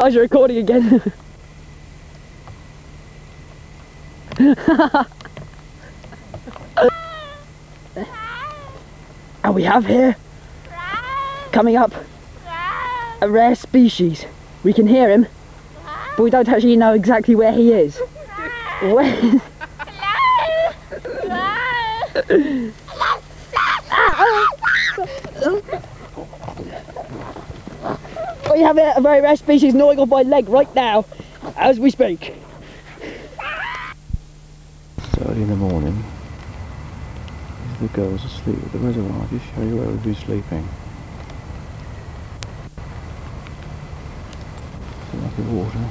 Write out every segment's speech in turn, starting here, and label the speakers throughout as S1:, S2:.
S1: realised you're recording again. And we have here, coming up, a rare species. We can hear him, but we don't actually know exactly where he is. Where? We have a very rare species gnawing on my leg right now, as we speak.
S2: It's early in the morning. These are the girls asleep at the reservoir. I'll just show you where we'll be sleeping. It's lovely water.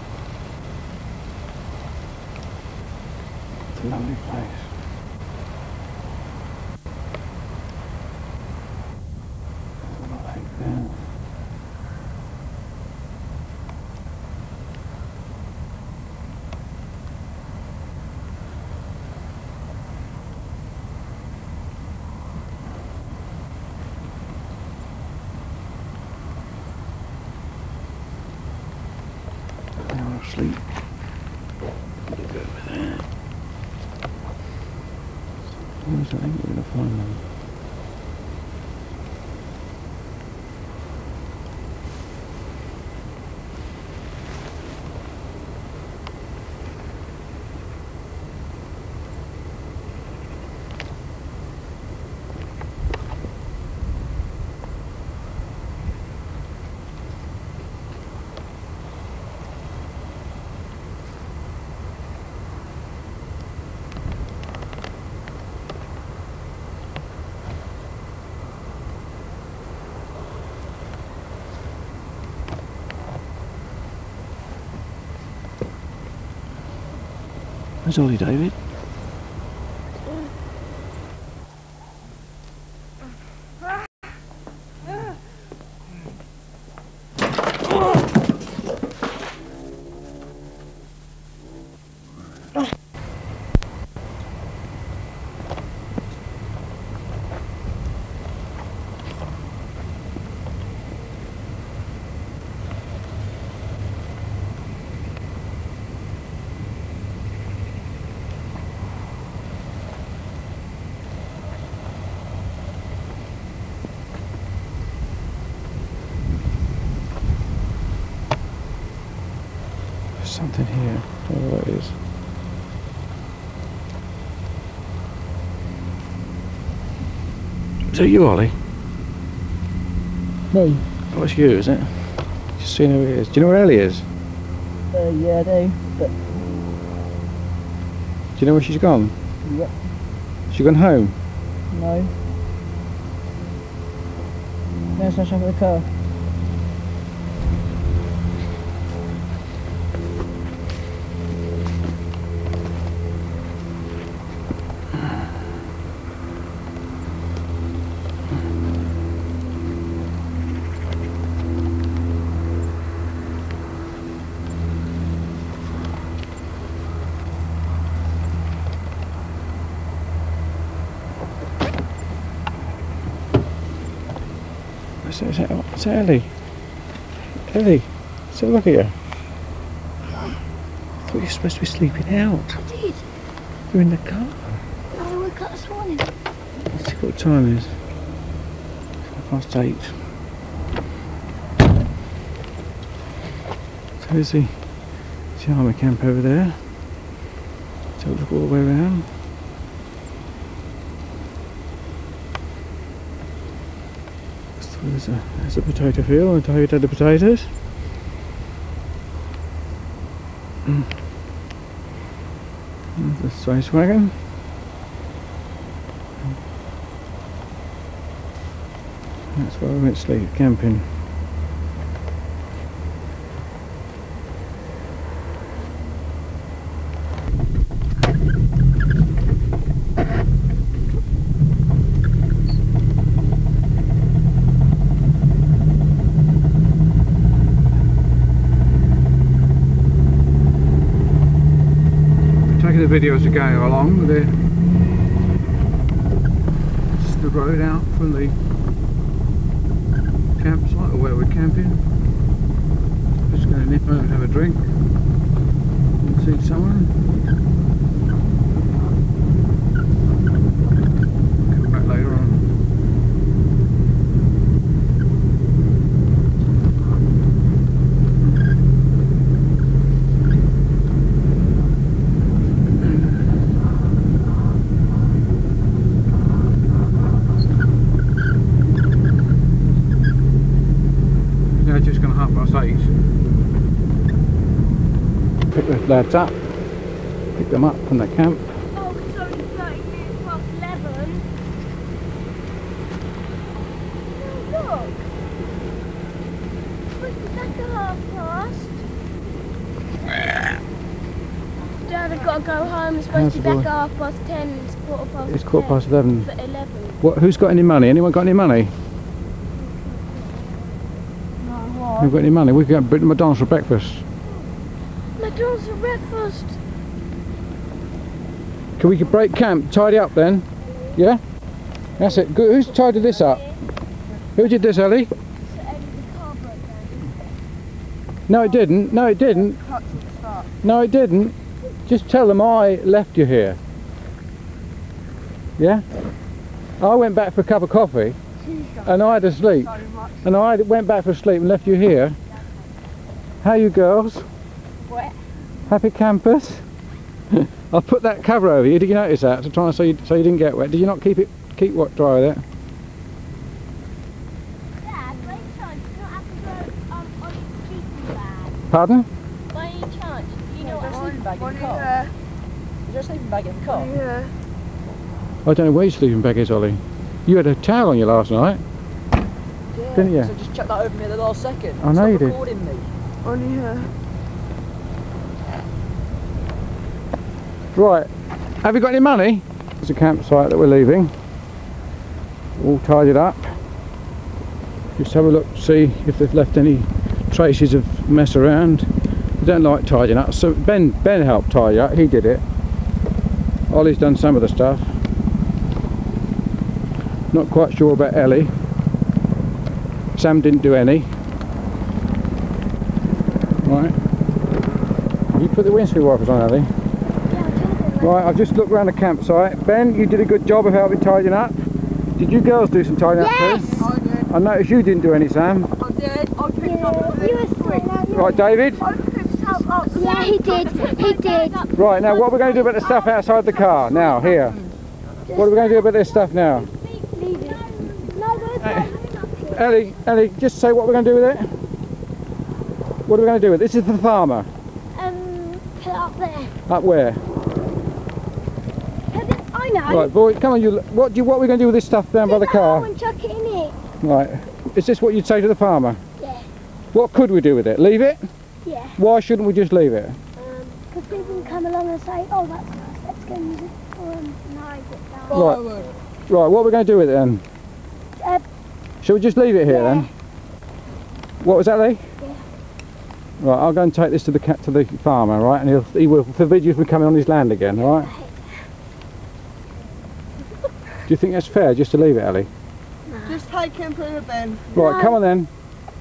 S2: It's a lovely place. There's a lake there. Sleep. Look over there. I think we're going to find them. Where's Ollie, David? Something here. I don't know what it is. Is it you, Ollie?
S1: Me?
S2: Oh, it's you, is it? Just seeing who he is. Do you know where Ellie is?
S1: Yeah, I do, but...
S2: Do you know where she's gone?
S1: Yep.
S2: She gone home?
S1: No. There's no shop at the car.
S2: It's Ellie. Ellie, so look at you. I thought you were supposed to be sleeping out.
S3: I did.
S2: You're in the car.
S3: I woke up this morning.
S2: Let's see what the time is. It's 8:30. So there's the army camp over there. So look all the way around. There's a potato field, and David had the potatoes. There's the space wagon. That's where we went sleep camping. The videos are going along. This is the road out from the campsite, or where we're camping. Just going to nip out and have a drink and see someone. Come back later on. Yeah, just gone 8:30. Pick the lads up, pick them up from the camp.
S3: Oh, it's only 30 minutes past 11. Oh, look. What's the back at 10:30? Dad, I've got to go home. It's supposed to be back at 10:30. It's 11:15.
S2: It's 11:15.
S3: For 11.
S2: What? Who's got any money? Anyone got any money? We've got any money? We can go to McDonald's for breakfast.
S3: McDonald's for breakfast.
S2: Can we break camp, tidy up then? Yeah? That's it. Good. Who's tidied this up? Who did this, Ellie?
S3: So the car broke down.
S2: No, it didn't. No, it didn't. No, it didn't. Just tell them I left you here. Yeah? I went back for a cup of coffee and I had a sleep. And I went back for sleep and left you here. How are you girls?
S3: Wet.
S2: Happy campers? I put that cover over you. Did you notice that? To try and so you didn't get wet. Did you not keep what dry with it?
S3: Dad, by any chance, you don't have to go on your sleeping bag.
S2: Pardon?
S3: By any chance, you know what
S1: Sleeping bag in the car. Is there a sleeping bag in the car?
S3: Yeah.
S2: I don't know where your sleeping bag is, Ollie. You had a towel on you last night.
S1: Yeah,
S2: Didn't you?
S1: so just chuck that over me at the last second.
S2: I know you did.
S1: Recording me.
S3: Only her.
S2: Right, have you got any money? It's a campsite that we're leaving. All tidied up. Just have a look, see if they've left any traces of mess around. They don't like tidying up, so Ben helped tidy up, he did it. Ollie's done some of the stuff. Not quite sure about Ellie. Sam didn't do any. Right. You put the windscreen wipers on, Ellie. Right, I've just looked around the campsite. Ben, you did a good job of helping tidying up. Did you girls do some tidying up too?
S3: I
S4: did.
S2: I noticed you didn't do any, Sam.
S4: I did. I picked up a little twig.
S2: Right, David?
S4: I picked stuff up.
S3: Yeah, he did. He did.
S2: Right, now what are we going to do about the stuff outside the car? Now, here. What are we going to do about this stuff now? Ellie, just say what we're going to do with it. What are we going to do with it? This is for the farmer.
S3: Put it up there.
S2: Up where?
S3: I know.
S2: Right, boy, come on, what are we going to do with this stuff down by the car?
S3: And chuck it in it.
S2: Right, is this what you'd say to the farmer?
S3: Yeah.
S2: What could we do with it? Leave it?
S3: Yeah.
S2: Why shouldn't we just leave it?
S3: Because people can come along and say, oh, that's nice, let's go use it for knives it down.
S2: Right. Right, what are we going to do with it then? Shall we just leave it here then? What was that, Lee?
S3: Yeah.
S2: Right, I'll go and take this to the farmer, right? And he will forbid you from coming on his land again, all right? Do you think that's fair, just to leave it, Ellie?
S4: Just take him through the bin.
S2: Right, come on then.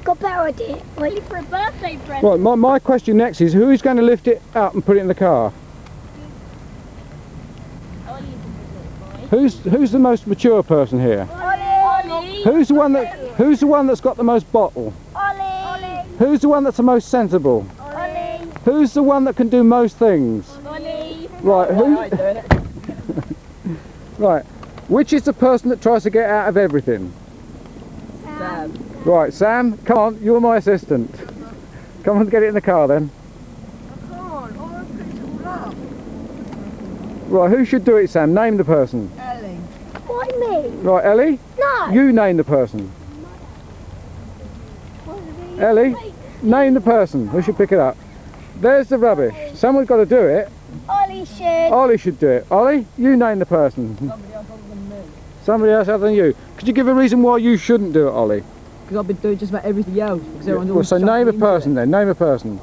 S3: Got a better idea. Wait for a birthday present.
S2: Right, my question next is, who's going to lift it up and put it in the car? Who's the most mature person here?
S3: Ollie.
S2: Who's the one that's got the most bottle?
S3: Ollie.
S2: Who's the one that's the most sensible?
S3: Ollie.
S2: Who's the one that can do most things?
S3: Ollie.
S2: Right, who? Right, which is the person that tries to get out of everything?
S1: Sam.
S2: Right, Sam, come on, you're my assistant. Come on, get it in the car then.
S4: Come on, I want to pick it all up.
S2: Right, who should do it, Sam? Name the person.
S4: Ellie.
S3: Why me?
S2: Right, Ellie?
S3: No.
S2: You name the person. Ellie, name the person. Who should pick it up? There's the rubbish. Someone's got to do it.
S3: Ollie should.
S2: Ollie should do it. Ollie, you name the person.
S1: Somebody else other than me.
S2: Somebody else other than you. Could you give a reason why you shouldn't do it, Ollie?
S1: Because I've been doing just about everything else. Because everyone's
S2: Well,
S1: always
S2: so name a
S1: chucking
S2: person
S1: into
S2: then. Name a person.
S1: it.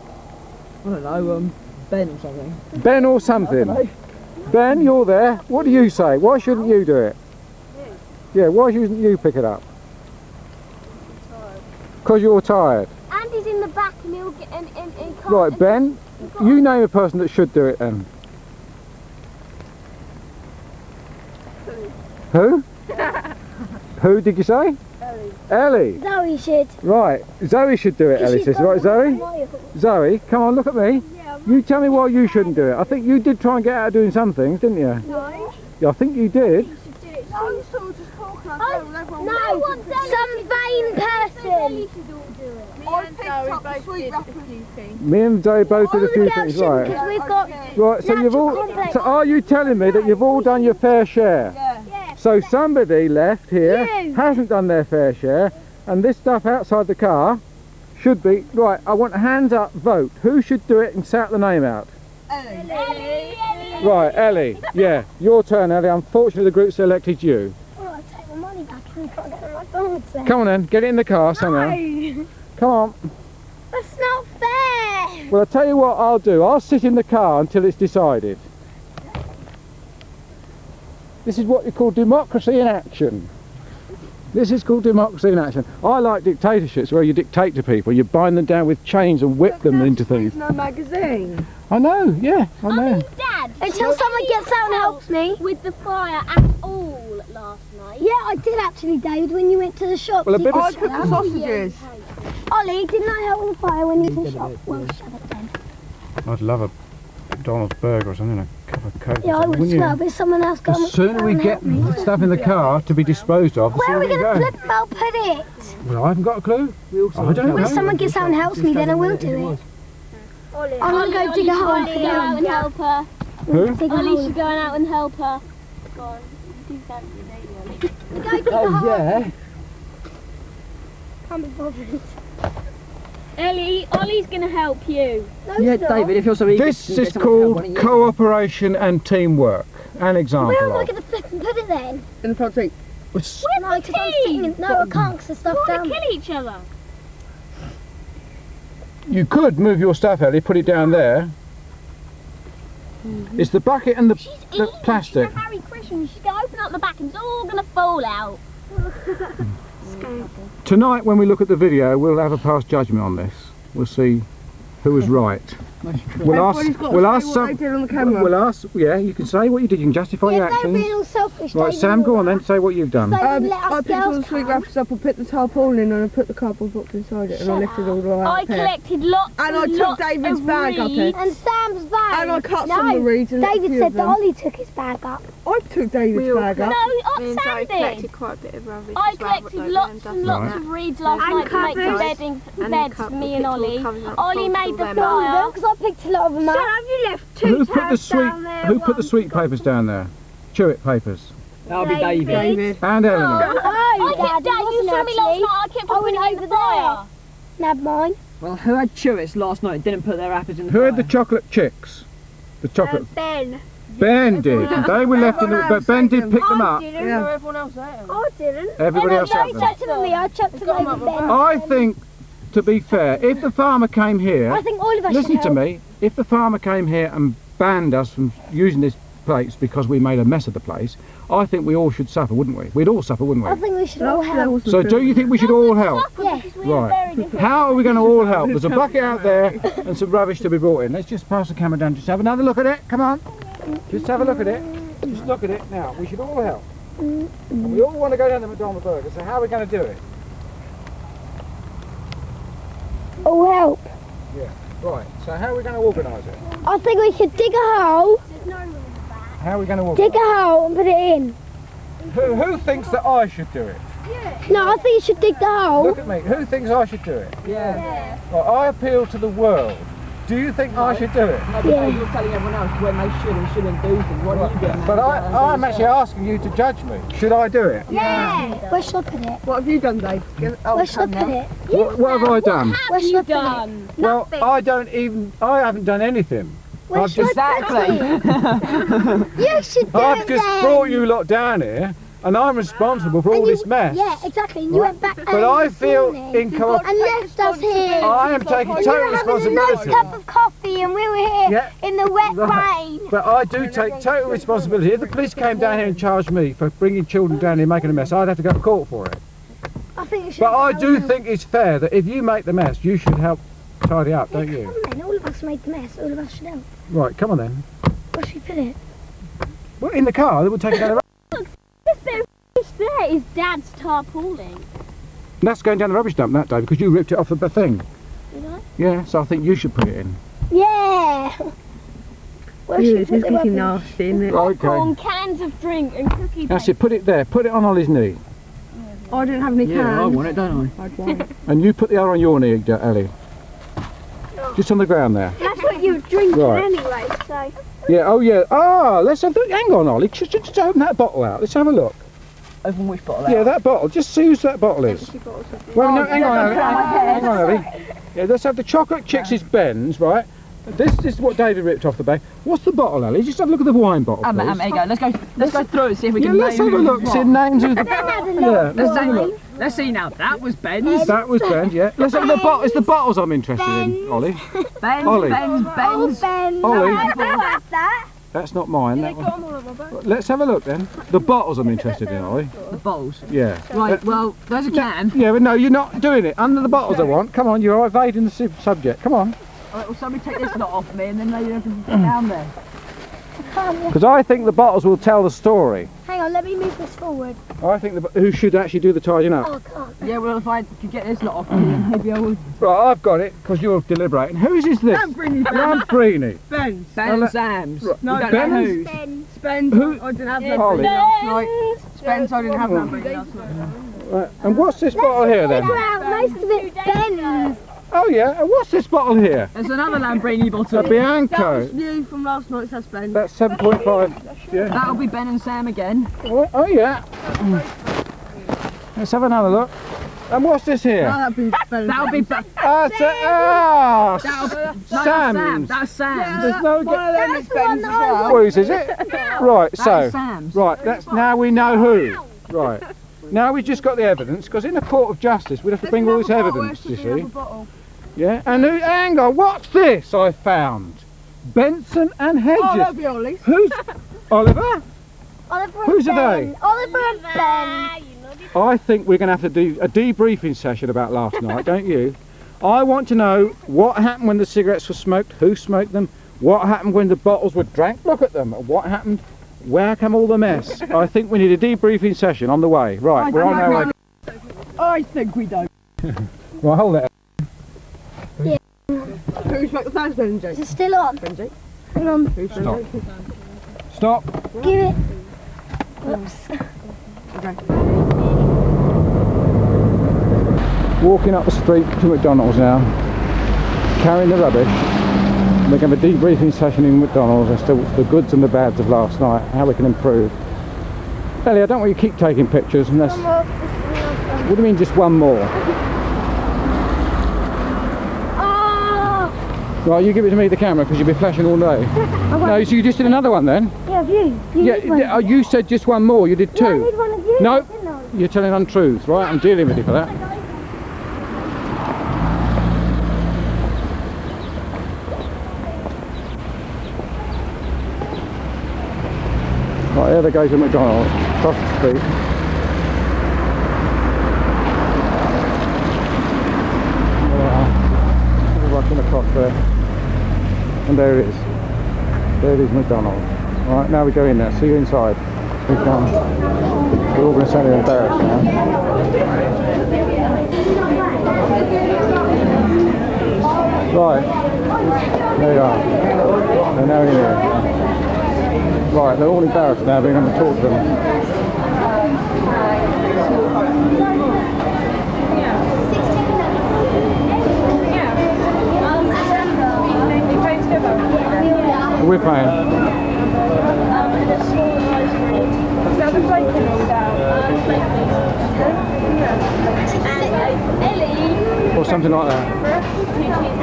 S1: I don't know, Ben or something.
S2: Ben or
S1: I
S2: something.
S1: don't know.
S2: Ben, you're there. What do you say? Why shouldn't you do it? Yeah, why shouldn't you pick it up? Because you're tired.
S3: Andy's in the back and he'll get and can't.
S2: Right, Ben, you name a person that should do it then. Who? Who did you say? Ellie.
S3: Zoe should.
S2: Right, Zoe should do it, Ellie says. Right, Zoe? Zoe, come on, look at me. You tell me why you shouldn't do it. I think you did try and get out of doing some things, didn't you?
S3: No.
S2: Yeah, I think you did.
S4: No, you still just talking. I
S3: Some vain person.
S4: I picked up the sweet wrapper.
S2: Me and Zoe both did a few things, right.
S3: Because we've got
S2: Right, so you've all.
S3: complex.
S2: So are you telling me that you've all done your fair share?
S4: Yeah.
S2: So somebody left here
S3: You.
S2: hasn't done their fair share, and this stuff outside the car should be right. I want hands up, vote. Who should do it and shout the name out?
S3: Ellie.
S2: Right, Ellie. Yeah, your turn, Ellie. Unfortunately, the group selected you.
S3: Oh, I'll take my money back and we can't get my McDonald's then.
S2: Come on then, get it in the car somehow.
S3: No.
S2: Come on.
S3: That's not fair.
S2: Well, I'll tell you what I'll do. I'll sit in the car until it's decided. This is what you call democracy in action. This is called democracy in action. I like dictatorships where you dictate to people, you bind them down with chains and whip them into things.
S4: No magazine.
S2: I know, yeah, I know.
S3: Dad, until someone gets out and helps me with the fire at all last night. Yeah, I did actually, David, when you went to the shop.
S2: Well, a bit
S4: I
S2: of...
S4: cooked the sausages.
S3: Ollie, didn't I help with the fire when you went to the shop? Well, shut it then.
S2: I'd love a McDonald's burger or something, a cup of Coke.
S3: Yeah, I would smell, but someone else got
S2: The sooner we get stuff in the car to be disposed of, the
S3: Where are
S2: sooner
S3: we
S2: we
S3: going to
S2: go.
S3: flip out put it?
S2: Well, I haven't got a clue. I don't
S3: When
S2: know.
S3: someone gets out and helps me, then I will do it. I'm going to go dig a hole for
S5: Go out and help her.
S2: Who?
S3: Dig a
S5: Ollie
S3: hole.
S5: should go out and help her. Go on. Do fancy day, Ollie.
S3: Go dig a hole.
S2: yeah.
S3: Can't be bothered.
S5: Ellie, Ollie's going to help you.
S3: No,
S1: Yeah,
S3: stop.
S1: David, if you're so eager
S2: This
S1: to get
S2: is
S1: someone to help, why
S2: called
S1: don't you?
S2: cooperation and teamwork. An example
S3: Where am I
S2: of.
S3: going to flip and put it then?
S4: In the front seat.
S2: It's-
S3: No, because I'm sitting in... No, I can't because the stuff
S5: We want
S3: down.
S5: to kill each other.
S2: You could move your stuff, Ellie, put it down there. It's the bucket and the plastic.
S5: She's a Harry Christian. She's going to open up the back and it's all going to fall out.
S2: Tonight, when we look at the video, we'll have a past judgment on this. We'll see who was right. We'll ask.
S4: Everybody's got to
S2: We'll
S4: say
S2: ask
S4: what
S2: some.
S4: they did on the camera.
S2: We'll ask. Yeah, you can say what you did. You can justify your
S3: Yeah, they're
S2: actions.
S3: being all selfish.
S2: Right,
S3: David,
S2: Sam, go on
S3: all
S2: then. Say what you've done.
S3: So they
S4: I
S3: let us
S4: picked all the
S3: girls
S4: sweet
S3: come.
S4: wrappers up, I put the tarpaulin and I put the cardboard box inside it and I lifted all the way
S5: I
S4: up here.
S5: collected lots
S4: And I
S5: and
S4: took
S5: lots
S4: David's
S5: of
S4: bag up
S5: reeds.
S4: here.
S3: And Sam's bag.
S4: And I cut
S3: no,
S4: some of the reeds and left a
S3: David
S4: few
S3: said
S4: of
S3: that
S4: them.
S3: Ollie took his bag up.
S4: I took David's bag up.
S5: No,
S6: Me and Zoe
S5: Sam
S6: collected
S5: did.
S6: quite a bit of rubbish.
S5: I
S6: as well,
S5: collected
S6: like
S5: lots
S6: them
S5: and
S6: dust
S5: lots
S6: and
S5: of reeds last
S3: And
S5: night to make
S3: covers.
S5: bedding
S6: And
S5: beds
S6: cut-
S5: for me
S6: we
S5: and
S6: picked all the
S5: Ollie.
S6: covers up,
S5: Ollie
S6: folded
S5: made
S6: all
S5: the
S6: them
S3: All
S6: up.
S3: of them,
S5: fire.
S3: because I picked a lot of them up.
S4: you left
S2: Who put the sweet? Who put the sweet papers down there? Chewit papers.
S1: That'll be David.
S4: David.
S2: And Eleanor.
S3: Oh,
S5: I
S3: Dad,
S5: kept Dad, you
S3: it
S5: saw
S3: wasn't
S5: me last
S3: actually.
S5: night. I kept
S3: I
S5: putting
S3: went
S5: it
S3: over
S5: over the fire.
S3: Nab mine.
S1: Well, who had Chewits last night and didn't put their apples in the
S2: Who had
S1: fire?
S2: the chocolate chicks? The chocolate.
S3: Ben.
S2: Ben did. They were left in the. But Ben did pick them up.
S4: Yeah.
S3: Everyone else ate them. I didn't.
S2: Everybody else
S3: No,
S2: had
S3: he
S2: them.
S3: chucked them at me. I chucked them over Ben.
S2: I think, to be fair, if the farmer came here,
S3: I think all of us should
S2: listen to
S3: help.
S2: me, if the farmer came here and banned us from using this place because we made a mess of the place, I think we all should suffer, wouldn't we? We'd all suffer, wouldn't
S3: I
S2: we?
S3: think we should all help.
S2: So do you think we should all help?
S3: Yeah.
S2: Right. How are we going to all help? There's a bucket out there and some rubbish to be brought in. Let's just pass the camera down. Just have another look at it. Come on. Just have a look at it. Just look at it now. We should all help. And we all want to go down to McDonald's Burger. So how are we going to do it?
S3: All help.
S2: Right. So how are we going to organise it?
S3: I think we should dig a hole,
S2: How are we going to
S3: dig
S2: organise
S3: a hole and put it in.
S2: it? Who thinks that I should do it?
S3: No, I think you should dig the hole.
S2: Look at me. Who thinks I should do it?
S1: Yeah.
S2: Well, I appeal to the world. Do you think I should do it?
S1: No, but
S3: Yeah.
S1: you're telling everyone else when they should and shouldn't do things. What are you doing?
S2: But I'm actually asking you to judge me. Should I do it?
S3: Yeah. Where should I put it?
S4: What have you done, Dave?
S3: Where should I put it?
S2: What have I done?
S3: Where should I put it?
S5: Done.
S2: Well, I haven't done anything.
S3: Where
S2: I've
S3: should
S2: just,
S3: I put it? You should do
S2: I've
S3: it
S2: just
S3: then.
S2: brought you lot down here, and I'm responsible for all
S3: And you-
S2: this mess.
S3: Yeah, exactly. And you went back
S2: But I
S3: this
S2: feel
S3: morning
S2: in co-
S3: and left us here.
S2: I am taking
S3: And you
S2: total
S3: were having a nice
S2: responsibility.
S3: cup of coffee and we were here
S2: Yeah.
S3: in the wet
S2: Right.
S3: rain.
S2: But I do take total responsibility. If the police came down here and charged me for bringing children down here and making a mess, I'd have to go to court for it.
S3: I think you should
S2: But I
S3: go
S2: do
S3: now.
S2: think it's fair that if you make the mess, you should help tidy up, don't you?
S3: Come on then, all of us made the mess, all of us should help.
S2: Right, come on then.
S3: Where should we put it?
S2: Well, in the car, then we'll take it down the road.
S5: This bit of rubbish there is Dad's tarpaulin.
S2: That's going down the rubbish dump that day because you ripped it off the thing.
S5: Did I?
S2: Yeah, so I think you should put it in.
S3: Yeah! Where should we
S4: This
S3: put
S4: is
S3: the
S4: looking
S3: rubbish?
S4: nasty, isn't it?
S5: Popcorn,
S2: Okay.
S5: cans of drink and cookie paste.
S2: That's it, put it there. Put it on Ollie's knee.
S4: I don't have any cans.
S1: Yeah, I want it, don't I?
S4: I'd want it.
S2: And you put the other on your knee, Ellie. Just on the ground there.
S3: That's what you were drinking
S2: Right.
S3: anyway, so...
S2: Yeah, oh yeah. Ah, let's have the... Hang on, Ollie. Just open that bottle out. Let's have a look.
S1: Open which bottle?
S2: Yeah, that bottle. Just see whose that bottle is. Well, no, hang on, Ellie. Hang on, Ellie. Yeah, let's have the chocolate chicks is Ben's, right? This is what David ripped off the bag. What's the bottle, Ellie? Just have a look at the wine bottle, please.
S1: There you go. Let's go through and see if we
S2: Yeah,
S1: can
S2: let's
S1: name
S2: have a look.
S1: who's
S2: See
S1: what.
S2: names of the... Yeah,
S1: Let's have a look. Let's see now. That was Ben's.
S2: that was Ben's, yeah. Let's have the bottle. It's the bottles I'm interested in, Ollie.
S1: Ben's.
S2: Ollie.
S1: Ben's. Ben's.
S3: Ben,
S2: Ollie.
S3: that.
S2: That's not mine. That one. Let's have a look then. The bottles I'm interested in, Ollie.
S1: The bottles.
S2: Yeah.
S1: Right. Well, there's a can.
S2: Yeah, but no, you're not doing it. Under the bottles I want. Come on, you're evading the subject. Come on.
S1: All right, well, somebody take this lot off me, and then maybe I can get down there.
S2: Because I think the bottles will tell the story.
S3: Hang on, let me move this forward.
S2: I think who should actually do the tidying up.
S3: Oh, I can't.
S1: Yeah, well, if I could get this lot off me, then maybe I would.
S2: Right, I've got it because you're deliberating. Whose is this? Lamborghini.
S4: Ben's.
S1: Ben and Sam's.
S2: Right.
S1: No, don't
S2: Ben
S1: know
S2: and-
S1: whose.
S3: Ben.
S4: Spence.
S2: Who-
S4: I didn't have
S5: Yeah,
S2: Ollie.
S4: Lamborghini last night. Spence, I didn't have Lamborghini last night.
S2: Right. And what's this bottle here then?
S3: Most of it's Ben's.
S2: Oh yeah, and what's this bottle here?
S1: There's another Lamborghini
S2: A
S1: bottle.
S4: That
S2: Bianco.
S4: was new from last night, that's Spence.
S2: That's 7.5. Yeah.
S1: That'll be Ben and Sam again.
S2: Oh yeah. Let's have another look. And what's this here?
S4: That'd be Ben's.
S1: That'll be Ben.
S2: Sam's.
S1: That's Sam's.
S2: There's no
S4: One of them is
S3: That's the one
S4: Ben's as
S3: that I
S4: well.
S2: Whose is it? Right,
S1: That's
S2: so
S1: Sam's.
S2: right, that's now we know who. Right. Now we've just got the evidence, because in a court of justice we'd have to bring all this evidence, you see. Yeah, and hang on, what's this I found? Benson and Hedges.
S4: Oh, that'd be Ollie's.
S2: Who's Oliver?
S3: Oliver
S2: Whose
S3: and
S2: are
S3: Ben.
S2: they?
S3: Oliver and Ben.
S2: I think we're going to have to do a debriefing session about last night, don't you? I want to know what happened when the cigarettes were smoked, who smoked them, what happened when the bottles were drank, look at them, what happened, where come all the mess? I think we need a debriefing session on the way. Right, we're on our way.
S1: I think we don't.
S2: Right, hold it.
S4: Who smoked the first Ben, Jake?
S3: Is it still on?
S4: Benji.
S3: Hang on.
S4: Who's
S2: Stop. Stop.
S3: Give it. Whoops.
S2: Walking up the street to McDonald's now, carrying the rubbish. We're going to have a debriefing session in McDonald's as to the goods and the bads of last night, how we can improve. Ellie, I don't want you to keep taking pictures unless... What do you mean just one more?
S3: Oh!
S2: Right, you give it to me, the camera, because you'll be flashing all day. No, so you just did another one then?
S3: Yeah, you.
S2: Yeah, you said just one more, you did two.
S3: Yeah, I need one of you.
S2: No,
S3: didn't I?
S2: you're telling untruths, right? I'm dealing with you for that. Right, here they go to McDonald's, across the street. We're rushing across there. And there it is. There it is, McDonald's. Right, now we go in there. See you inside. We're all going to sound embarrassed now. Right, there you are. They're now in here. Right, they're all embarrassed now, we're going to talk to them. We're paying. Or something like that.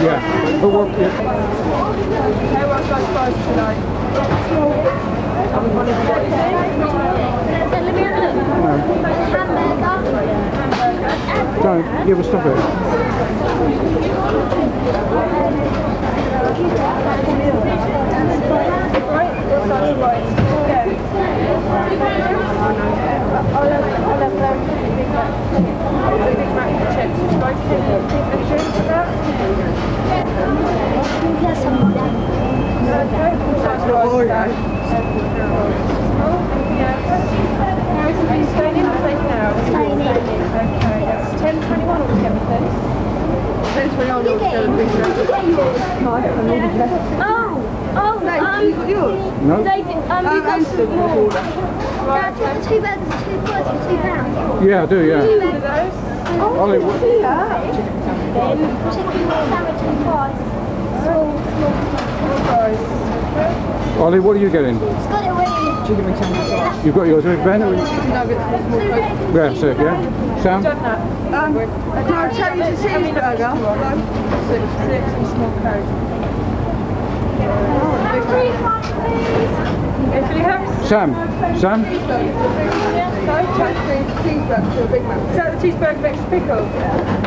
S2: Yeah, but what? Don't, yeah, but stop it.
S4: Staying in or taking out?
S3: Staying in.
S4: Okay, that's 10:21 altogether, please. 10:21 altogether, please.
S5: Oh,
S4: No, you got yours.
S2: No?
S5: they didn't, you got some more.
S3: Dad, took the 2 burgers, 2 fries for £2.
S2: Yeah, I do, yeah.
S4: Two of those.
S2: Ollie, what-
S3: Chicken sandwich and fries. Small.
S2: Ollie, what are you getting?
S3: It's got it already.
S2: You've got yours with Ben?
S4: Nuggets and small Coke.
S2: Yeah, so, yeah. Sam?
S4: Can I take you to cheeseburger? Six and small Coke. Anybody else?
S2: Sam? Sam?
S4: Cheeseburger to a Big Mac. Is that the cheeseburger with extra pickle?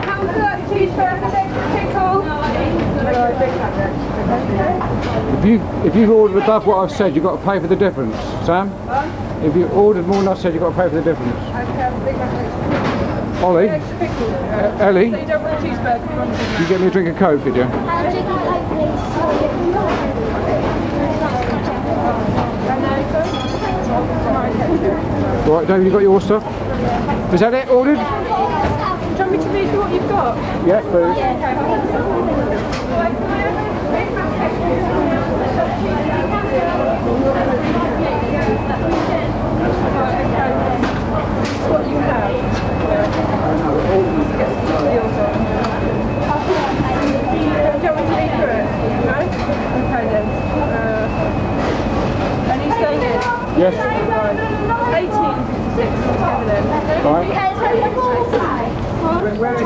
S4: How much is that cheeseburger with extra pickle? Big Mac then.
S2: If you've ordered above what I've said, you've got to pay for the difference. Sam? If you ordered more than I've said, you've got to pay for the difference.
S4: Okay, Big Mac with extra pickle.
S2: Ollie?
S4: Extra pickle.
S2: Ellie?
S4: So you don't want a cheeseburger, you want a Big Mac.
S2: You get me a drink of Coke, did you?
S3: Chicken Coke, please.
S2: Right, David, you got your stuff? Is that it, ordered?
S4: Do you want me to read you what you've got?
S2: Yeah, please.
S4: What you have. Do you want me to read through it? No? Okay then. And he's staying in?
S2: Yes.
S4: Right. 1856 altogether then.
S2: Right.
S4: Where is it?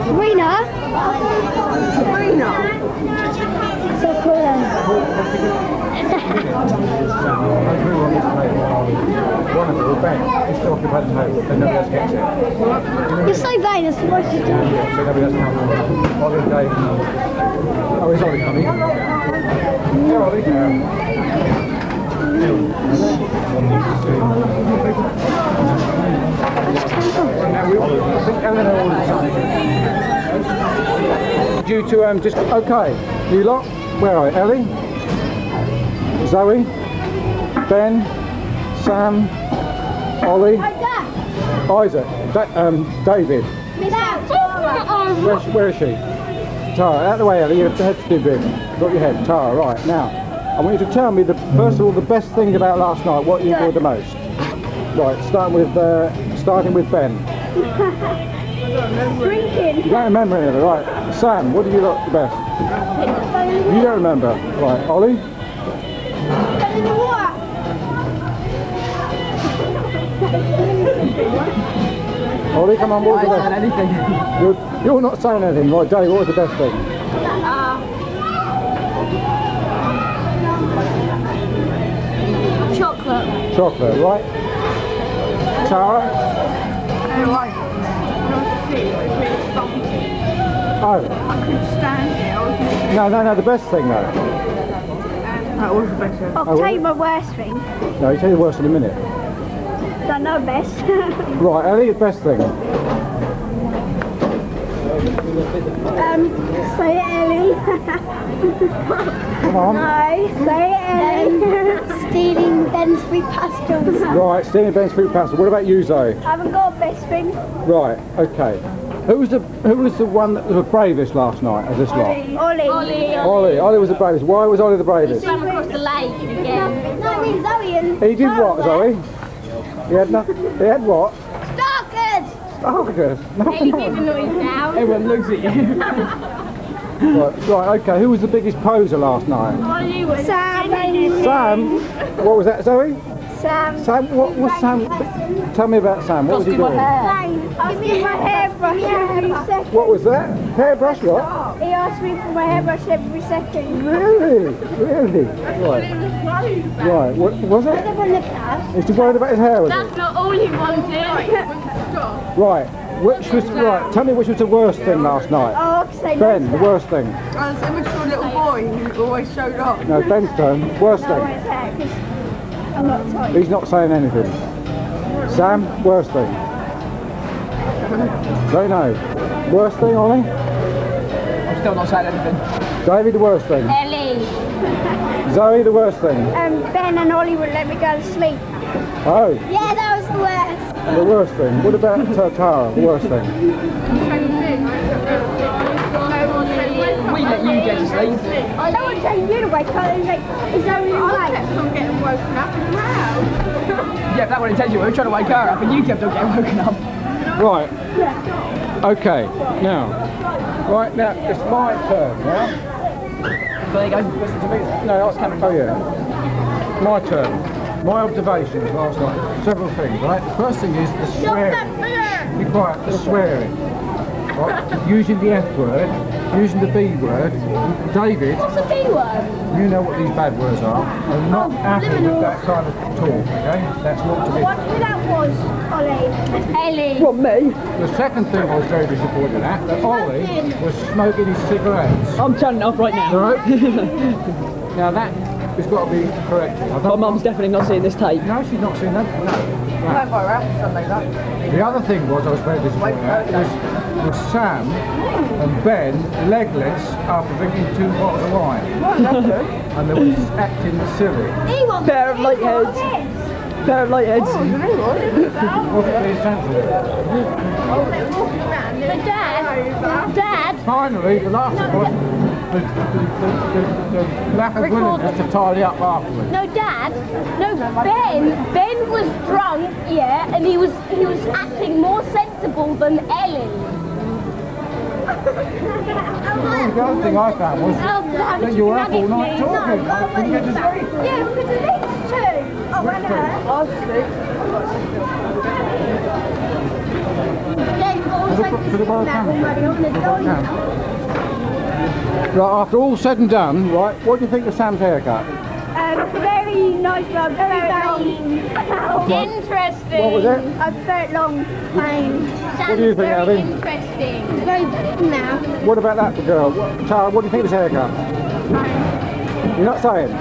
S3: Sabrina? So cool then.
S2: One of them will bang. It's still occupied the table, then nobody else gets it.
S3: You're so vain, that's what you do.
S2: Yeah, so nobody else comes. Ollie, Dave. Oh, is Ollie coming? Yeah, Ollie. I think Eleanor ordered something. Due to just okay. You lot, where are you? Ellie, Zoe, Ben, Sam, Ollie, Isaac, David. Where is she? Tara, out of the way, Ellie. Your head's too big. Got your head. Tara, right now. I want you to tell me first of all the best thing about last night. What you enjoyed the most? Right, starting with Ben.
S3: Drinking.
S2: You don't remember any of it, right? Sam, what did you like the best? You don't remember, right? Ollie.
S3: In the water.
S2: Ollie, come on, what was the best?
S1: Anything.
S2: You're not saying anything, right? Dave, what was the best thing?
S5: Chocolate.
S2: Chocolate, right? Tara? Oh.
S4: I couldn't stand it. I was
S2: No, the best thing though.
S4: That was the best thing.
S3: I'll tell you my worst thing.
S2: No, you tell you the worst in a minute.
S3: Don't know best.
S2: Right, Ellie, the best thing.
S3: Say it, Ellie.
S2: Come on.
S3: No, say it, Ellie. Stealing Ben's free pastels.
S2: Right, stealing Ben's fruit pastel. What about you, Zoe?
S3: I haven't got a best thing.
S2: Right, okay. Who was the one that was the bravest last night of this lot?
S3: Ollie.
S2: Ollie was the bravest. Why was Ollie the bravest?
S5: Swam across the lake again.
S3: No, I mean Zoe and
S2: He did what, Zoe? He had nothing. He had what?
S3: Starkers.
S2: Starkers.
S5: Any giving noise now.
S1: Everyone looks at you.
S2: Right, okay. Who was the biggest poser last night?
S3: Sam.
S2: Sam. What was that, Zoe?
S3: Sam.
S2: Sam. What was Sam? Tell me about Sam. What was he doing?
S3: Give me my hairbrush every second.
S2: What was that? Hairbrush? What?
S3: He asked me for my hairbrush every second.
S2: Really? Really? Right. Right. What was it? Is he worried about his hair? Was
S5: That's not all he wanted.
S2: Right. Which was right? Tell me which was the worst thing last night.
S3: Oh, say
S2: Ben, the worst thing.
S4: I was an immature little boy who always showed off.
S2: No, Ben's turn. Worst thing.
S3: I'm not sorry.
S2: He's not saying anything. Sam, worst thing. Don't know. Worst thing, Ollie?
S1: I'm still not saying anything.
S2: David, the worst thing?
S3: Ellie.
S2: Zoe, the worst thing?
S3: Ben and Ollie wouldn't let me go to sleep.
S2: Oh,
S3: Yeah, that was the worst.
S2: the worst thing. What about Tara, the worst thing?
S1: We let you get to sleep.
S3: I don't want to tell you to wake up. It's like, it's only like.
S4: I'm getting woken up in the house.
S1: Yeah, that wasn't intentional. We were trying to wake her up and you kept on getting woken up.
S2: Right. Okay, now. Right, now, it's my turn now.
S1: There you go. Listen to me.
S2: No, oh yeah. My turn. My observations last night. Several things, right? The first thing is the swearing. Be quiet, the swearing. Right? Using the F word, using the B word. David,
S3: What's a B word?
S2: you know what these bad words are. I'm not happy with that kind of talk, okay? That's not to be.
S3: What that was, Ollie? Ellie.
S1: What, me?
S2: The second thing I was very disappointed at, that Ollie was smoking his cigarettes.
S1: I'm turning it off right now.
S2: Right? Now that has got to be corrected.
S1: My mum's definitely not seeing this tape.
S2: No, she's not seen that. No.
S1: Don't worry, Ralph. Something like that.
S2: The other thing was I was very disappointed at was Sam and Ben legless after drinking 2 bottles of wine. And they were acting silly.
S1: Pair of light heads. Pair of light heads.
S2: Wasn't really sensible.
S3: But Dad.
S2: Finally, the last one was the lack of willingness to tidy up afterwards.
S3: No, Dad. No, Ben was drunk, yeah, and he was acting more sensible than Ellen.
S2: The other thing I found was that you were up all night talking. I couldn't get to sleep.
S3: Yeah, because it needs to. Oh, and her.
S1: I'll sleep.
S2: Right, after all said and done, right, what do you think of Sam's haircut?
S3: Very nice, but very
S5: Interesting.
S2: What was it?
S3: a very long time.
S2: What do you think, Abby?
S5: Interesting.
S3: It's very big now.
S2: What about that girl? Tara, what do you think of his haircut? You're not saying?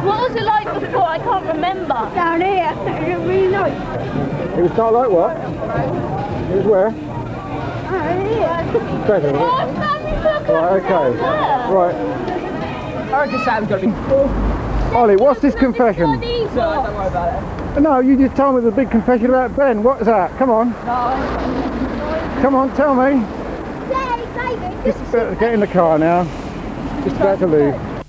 S5: What was it like before? I can't remember.
S3: Down here, it looked really nice.
S2: It was not like what? It was where? Better,
S5: Oh, Sammy, look
S2: right, okay. Right.
S1: I reckon Sam's got to be...
S2: Ollie, what's this confession?
S1: So don't worry about it.
S2: No, you just told me the big confession about Ben. What's that? Come on. Come on, tell me. Just get in the car now. Just about to leave.